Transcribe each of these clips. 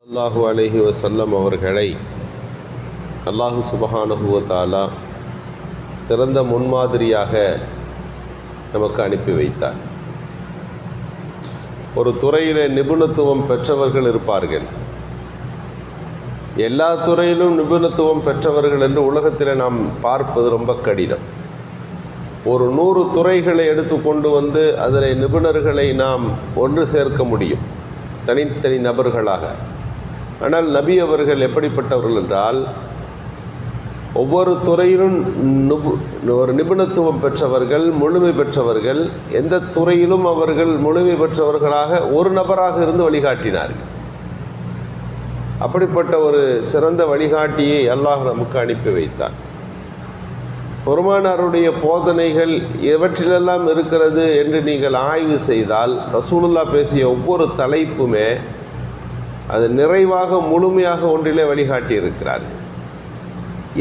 அல்லாஹு அலைஹி வஸல்லம் அவர்களை அல்லாஹு சுப்ஹானஹு வ தஆலா சிறந்த முன்மாதிரியாக நமக்கு அனுப்பி வைத்தார். ஒரு துறையில் நிபுணத்துவம் பெற்றவர்கள் இருப்பார்கள். எல்லா துறையிலும் நிபுணத்துவம் பெற்றவர்கள் என்று உலகத்தில் நாம் பார்ப்பது ரொம்ப கடினம். ஒரு 100 துறைகளை எடுத்து கொண்டு வந்து அதில் நிபுணர்களை நாம் ஒன்று சேர்க்க முடியும், தனித்தனி நபர்களாக. ஆனால் நபி அவர்கள் எப்படிப்பட்டவர்கள் என்றால், ஒவ்வொரு துறையிலும் ஒரு நிபுணத்துவம் பெற்றவர்கள், முழுமை பெற்றவர்கள். எந்த துறையிலும் அவர்கள் முழுமை பெற்றவர்களாக ஒரு நபராக இருந்து வழிகாட்டினார்கள். அப்படிப்பட்ட ஒரு சிறந்த வழிகாட்டியை அல்லாஹ் நமக்கு அனுப்பி வைத்தார். பெருமானாருடைய போதனைகள் எவற்றிலெல்லாம் இருக்கிறது என்று நீங்கள் ஆய்வு செய்தால், ரசூலுல்லாஹ் பேசிய ஒவ்வொரு தலைப்புமே அது நிறைவாக முழுமையாக ஒன்றிலே வழிகாட்டி இருக்கிறார்.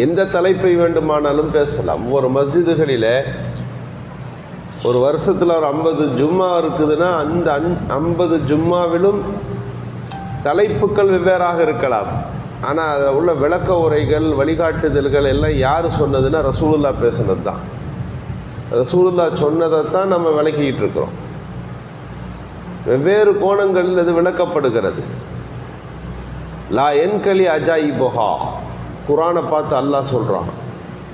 எந்த தலைப்பை வேண்டுமானாலும் பேசலாம். ஒவ்வொரு மஸ்ஜிதுகளில் ஒரு வருஷத்தில் ஒரு 50 ஜும்மா இருக்குதுன்னா அந்த 50 ஜும்மாவிலும் தலைப்புகள் வெவ்வேறாக இருக்கலாம். ஆனால் அதில் உள்ள விளக்க உரைகள், வழிகாட்டுதல்கள் எல்லாம் யார் சொன்னதுன்னா ரசூலுல்லாஹ் பேசுனது தான். ரசூலுல்லாஹ் சொன்னதை தான் நம்ம விளக்கிக்கிட்டு இருக்கிறோம். வெவ்வேறு கோணங்களில் அது விளக்கப்படுகிறது. லா என்கலி அஜாயிபஹா, குரானை பார்த்து அல்லாஹ் சொல்கிறான்,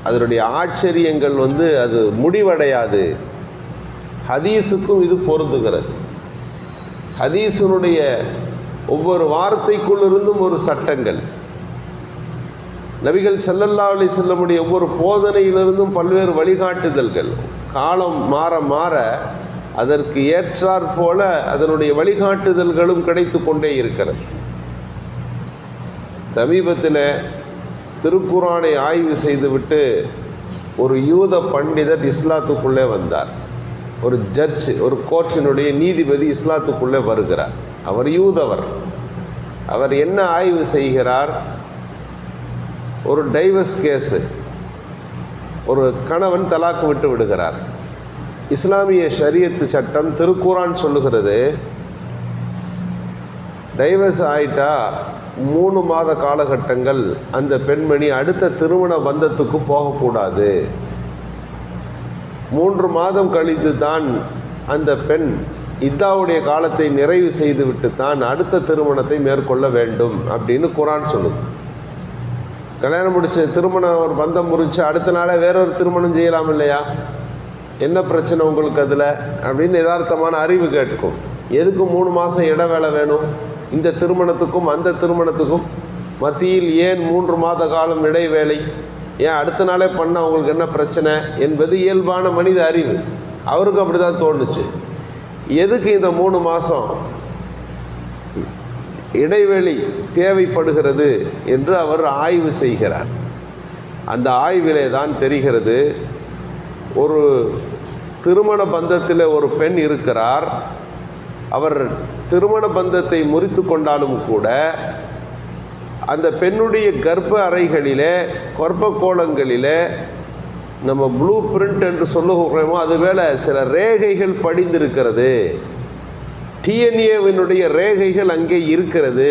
அதனுடைய ஆச்சரியங்கள் அது முடிவடையாது. ஹதீஸுக்கும் இது பொருந்துகிறது. ஹதீஸினுடைய ஒவ்வொரு வார்த்தைக்குள்ளிருந்தும் ஒரு சட்டங்கள், நபிகள் ஸல்லல்லாஹு அலைஹி வஸல்லமுடைய ஒவ்வொரு போதனையிலிருந்தும் பல்வேறு வழிகாட்டுதல்கள். காலம் மாற மாற அதற்கு ஏற்றாற் போல அதனுடைய வழிகாட்டுதல்களும் கிடைத்து கொண்டே இருக்கிறது. சமீபத்தில் திருக்குரானை ஆய்வு செய்துவிட்டு ஒரு யூத பண்டிதர் இஸ்லாத்துக்குள்ளே வந்தார். ஒரு ஜட்ஜ், ஒரு கோர்ட்டினுடைய நீதிபதி இஸ்லாத்துக்குள்ளே வருகிறார். அவர் யூதவர். அவர் என்ன ஆய்வு செய்கிறார்? ஒரு டைவர்ஸ் கேஸு, ஒரு கணவன் தலாக்கு விட்டு விடுகிறார். இஸ்லாமிய ஷரியத்து சட்டம், திருக்குரான் சொல்லுகிறது, டைவர்ஸ் ஆயிட்டா 3 மாத காலகட்டங்கள் அந்த பெண்மணி அடுத்த திருமண பந்தத்துக்கு போகக்கூடாது. 3 மாதம் கழித்து தான் அந்த பெண் இத்தாவுடைய காலத்தை நிறைவு செய்துவிட்டு தான் அடுத்த திருமணத்தை மேற்கொள்ள வேண்டும் அப்படின்னு குரான் சொல்லுது. கல்யாணம் முடிச்சு திருமணம் ஒரு பந்தம் முறிச்சு அடுத்த நாளே வேறொரு திருமணம் செய்யலாம் இல்லையா? என்ன பிரச்சனை உங்களுக்கு அதில் அப்படின்னு யதார்த்தமான அறிவு கேட்கும். எதுக்கு 3 மாதம் இடைவேளை வேணும்? இந்த திருமணத்துக்கும் அந்த திருமணத்துக்கும் மத்தியில் ஏன் 3 மாத காலம் இடைவேளை? ஏன் அடுத்த நாளே பண்ணால் அவங்களுக்கு என்ன பிரச்சனை என்பது இயல்பான மனித அறிவு. அவருக்கு அப்படி தான் தோணுச்சு. எதுக்கு இந்த 3 மாதம் இடைவெளி தேவைப்படுகிறது என்று அவர் ஆய்வு செய்கிறார். அந்த ஆய்விலே தான் தெரிகிறது, ஒரு திருமண பந்தத்தில் ஒரு பெண் இருக்கிறார். அவர் திருமண பந்தத்தை முறித்து கொண்டாலும் கூட அந்த பெண்ணுடைய கர்ப்ப அறைகளிலே, கர்ப்ப கோலங்களிலே நம்ம ப்ளூ பிரிண்ட் என்று சொல்லுகிறோமோ அதுவேளை சில ரேகைகள் படிந்திருக்கிறது. டிஎன்ஏவினுடைய ரேகைகள் அங்கே இருக்கிறது.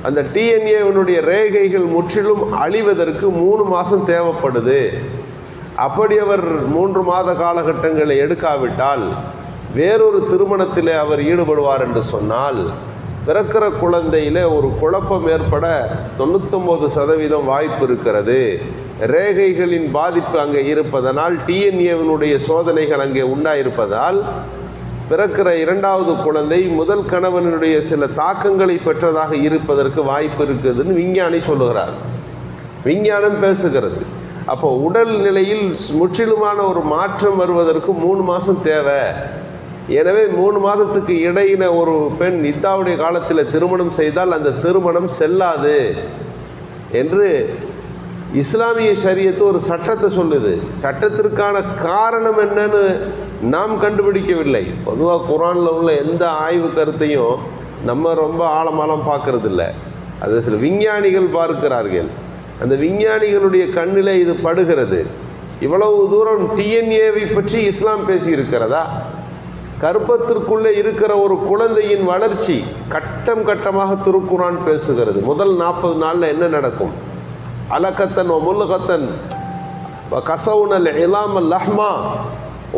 அந்த டிஎன்ஏவினுடைய ரேகைகள் முற்றிலும் அழிவதற்கு 3 மாதம் தேவைப்படுது. அப்படி அவர் 3 மாத காலகட்டங்களை எடுக்காவிட்டால் வேறொரு திருமணத்தில் அவர் ஈடுபடுவார் என்று சொன்னால் பிறக்கிற குழந்தையில் ஒரு குழப்பம் ஏற்பட 99% வாய்ப்பு இருக்கிறது. ரேகைகளின் பாதிப்பு அங்கே இருப்பதனால், டிஎன்ஏவினுடைய சோதனைகள் அங்கே உண்டாயிருப்பதால் பிறக்கிற 2வது குழந்தை முதல் கணவனுடைய சில தாக்கங்களை பெற்றதாக இருப்பதற்கு வாய்ப்பு இருக்குதுன்னு விஞ்ஞானி சொல்லுகிறார். விஞ்ஞானம் பேசுகிறது. அப்போ உடல் நிலையில் முற்றிலுமான ஒரு மாற்றம் வருவதற்கு 3 மாதம் தேவை. எனவே 3 மாதத்துக்கு இடையின ஒரு பெண் இத்தாவுடைய காலத்தில் திருமணம் செய்தால் அந்த திருமணம் செல்லாது என்று இஸ்லாமிய ஷரியத்து ஒரு சட்டத்தை சொல்லுது. சட்டத்திற்கான காரணம் என்னன்னு நாம் கண்டுபிடிக்கவில்லை. பொதுவாக குரானில் உள்ள எந்த ஆய்வு கருத்தையும் நம்ம ரொம்ப ஆழமாலாம் பார்க்கறதில்ல. அது சில விஞ்ஞானிகள் பார்க்கிறார்கள். அந்த விஞ்ஞானிகளுடைய கண்ணில் இது படுகிறது. இவ்வளவு தூரம் டிஎன்ஏவை பற்றி இஸ்லாம் பேசி இருக்கிறதா? கர்ப்பத்திற்குள்ளே இருக்கிற ஒரு குழந்தையின் வளர்ச்சி கட்டம் கட்டமாக திருக்குரான் பேசுகிறது. முதல் 40 நாளில் என்ன நடக்கும்? அலக்கத்தன் முல்கத்தன் கசவுனல் இலாமல் லஹ்மா.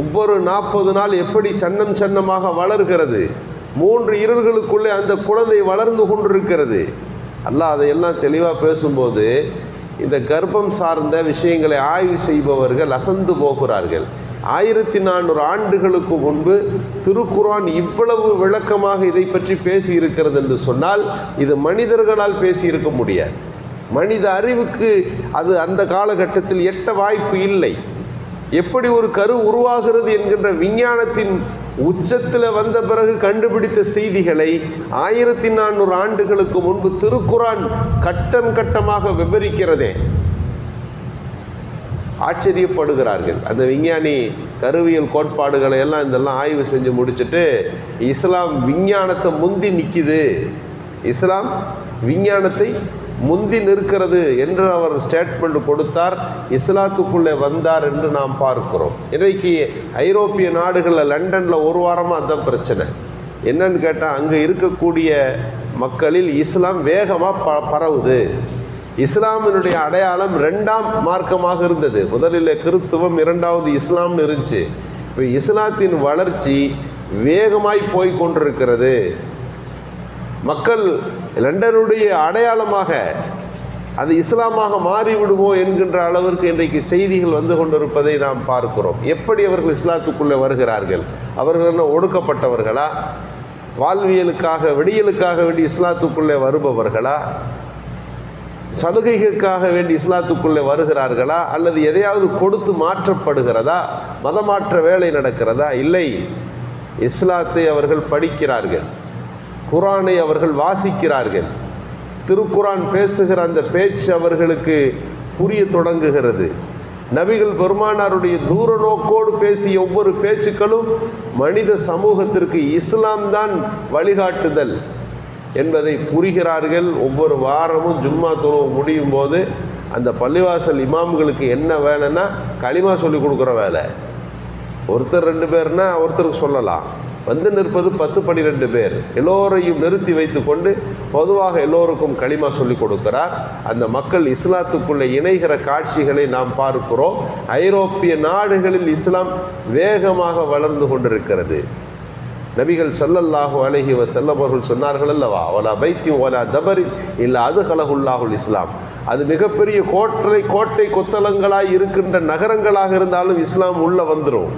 ஒவ்வொரு 40 நாள் எப்படி சன்னம் சன்னமாக வளர்கிறது. 3 இரவுகளுக்குள்ளே அந்த குழந்தை வளர்ந்து கொண்டிருக்கிறது. அல்லாஹ் அதையெல்லாம் தெளிவாக பேசும்போது இந்த கர்ப்பம் சார்ந்த விஷயங்களை ஆய்வு செய்பவர்கள் அசந்து போகிறார்கள். 1400 ஆண்டுகளுக்கு முன்பு திருக்குரான் இவ்வளவு விளக்கமாக இதை பற்றி பேசியிருக்கிறது என்று சொன்னால் இது மனிதர்களால் பேசியிருக்க முடியாது. மனித அறிவுக்கு அது அந்த காலகட்டத்தில் எட்ட வாய்ப்பு இல்லை. எப்படி ஒரு கரு உருவாகிறது என்கின்ற விஞ்ஞானத்தின் உச்சத்தில் வந்த பிறகு கண்டுபிடித்த செய்திகளை 1400 ஆண்டுகளுக்கு முன்பு திருக்குரான் கட்டம் கட்டமாக விவரிக்கிறதே. ஆச்சரியப்படுகிறார்கள். அந்த விஞ்ஞானி கருவியல் கோட்பாடுகளை எல்லாம் இதெல்லாம் ஆய்வு செஞ்சு முடிச்சுட்டு இஸ்லாம் விஞ்ஞானத்தை முந்தி நிற்கிது, இஸ்லாம் விஞ்ஞானத்தை முந்தி நிற்கிறது என்று அவர் ஸ்டேட்மெண்ட் கொடுத்தார். இஸ்லாத்துக்குள்ளே வந்தார் என்று நாம் பார்க்கிறோம். இன்றைக்கு ஐரோப்பிய நாடுகளில் லண்டனில் ஒரு வாரமாக அதுதான் பிரச்சனை. என்னன்னு கேட்டால் அங்கே இருக்கக்கூடிய மக்களில் இஸ்லாம் வேகமாக பரவுது. இஸ்லாமினுடைய அடையாளம் 2ஆம் மார்க்கமாக இருந்தது. முதலில் கிறித்துவம், 2வது இஸ்லாம்னு இருந்துச்சு. இப்போ இஸ்லாத்தின் வளர்ச்சி வேகமாய் போய்கொண்டிருக்கிறது. மக்கள் லண்டனுடைய அடையாளமாக அது இஸ்லாமாக மாறிவிடுவோம் என்கின்ற அளவிற்கு இன்றைக்கு செய்திகள் வந்து கொண்டிருப்பதை நாம் பார்க்கிறோம். எப்படி அவர்கள் இஸ்லாத்துக்குள்ளே வருகிறார்கள்? அவர்கள் என்ன ஒடுக்கப்பட்டவர்களா? வாழ்வியலுக்காக விடியலுக்காக வேண்டி இஸ்லாத்துக்குள்ளே வருபவர்களா? சலுகைகளுக்காக வேண்டி இஸ்லாத்துக்குள்ளே வருகிறார்களா? அல்லது எதையாவது கொடுத்து மாற்றப்படுகிறதா? மதமாற்ற வேலை நடக்கிறதா? இல்லை. இஸ்லாத்தை அவர்கள் படிக்கிறார்கள், குரானை அவர்கள் வாசிக்கிறார்கள். திருக்குரான் பேசுகிற அந்த பேச்சு அவர்களுக்கு புரிய தொடங்குகிறது. நபிகள் பெருமானாருடைய தூர நோக்கோடு பேசிய ஒவ்வொரு பேச்சுக்களும் மனித சமூகத்திற்கு இஸ்லாம் தான் வழிகாட்டுதல் என்பதை புரிகிறார்கள். ஒவ்வொரு வாரமும் ஜும்மா தொழுவு முடியும் போது அந்த பள்ளிவாசல் இமாம்களுக்கு என்ன வேலைன்னா களிமா சொல்லி கொடுக்குற வேலை. ஒருத்தர் 2 பேர்னா ஒருத்தருக்கு சொல்லலாம், வந்து நிற்பது 10-12 பேர். எல்லோரையும் நிறுத்தி வைத்து கொண்டு பொதுவாக எல்லோருக்கும் களிமா சொல்லி கொடுக்கிறார். அந்த மக்கள் இஸ்லாத்துக்குள்ளே இணைகிற காட்சிகளை நாம் பார்க்கிறோம். ஐரோப்பிய நாடுகளில் இஸ்லாம் வேகமாக வளர்ந்து கொண்டிருக்கிறது. நபிகள் ஸல்லல்லாஹு அலைஹி வஸல்லம் அவர்கள் சொன்னார்கள் அல்லவா, வலா பைத்தி வலா தபரி இல்ல அதுகலஹுல்லாஹுல் இஸ்லாம். அது மிகப்பெரிய கோட்டை கொத்தளங்களாய் இருக்கின்ற நகரங்களாக இருந்தாலும் இஸ்லாம் உள்ளே வந்துடும்.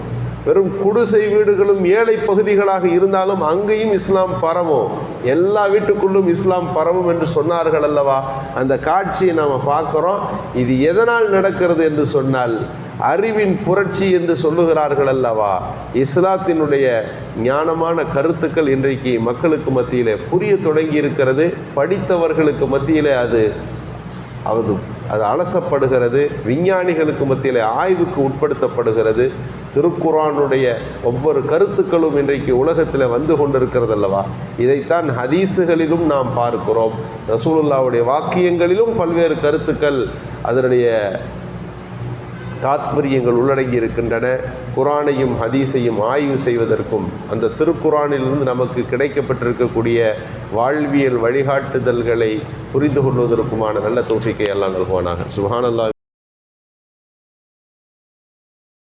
வெறும் குடிசை வீடுகளும் ஏழை பகுதிகளாக இருந்தாலும் அங்கேயும் இஸ்லாம் பரவும். எல்லா வீட்டுக்குள்ளும் இஸ்லாம் பரவும் என்று சொன்னார்கள் அல்லவா. அந்த காட்சியை நாம் பார்க்குறோம். இது எதனால் நடக்கிறது என்று சொன்னால் அறிவின் புரட்சி என்று சொல்லுகிறார்கள் அல்லவா. இஸ்லாத்தினுடைய ஞானமான கருத்துக்கள் இன்றைக்கு மக்களுக்கு மத்தியிலே புரிய தொடங்கி இருக்கிறது. படித்தவர்களுக்கு மத்தியிலே அது அலசப்படுகிறது. விஞ்ஞானிகளுக்கு மத்தியிலே ஆய்வுக்கு உட்படுத்தப்படுகிறது. திருக்குரானுடைய ஒவ்வொரு கருத்துக்களும் இன்றைக்கு உலகத்தில் வந்து கொண்டிருக்கிறது அல்லவா. இதைத்தான் ஹதீஸுகளிலும் நாம் பார்க்கிறோம். ரசூலுல்லாஹ்வுடைய வாக்கியங்களிலும் பல்வேறு கருத்துக்கள், அதனுடைய தாத்பரியங்கள் உள்ளடங்கி இருக்கின்றன. குரானையும் ஹதீஸையும் ஆய்வு செய்வதற்கும் அந்த திருக்குரானிலிருந்து நமக்கு கிடைக்கப்பட்டிருக்கக்கூடிய வாழ்வியல் வழிகாட்டுதல்களை புரிந்து கொள்வதற்குமான நல்ல தௌஃபீக்கை அல்லாஹ் நல்குவானாக. சுப்ஹானல்லாஹ்.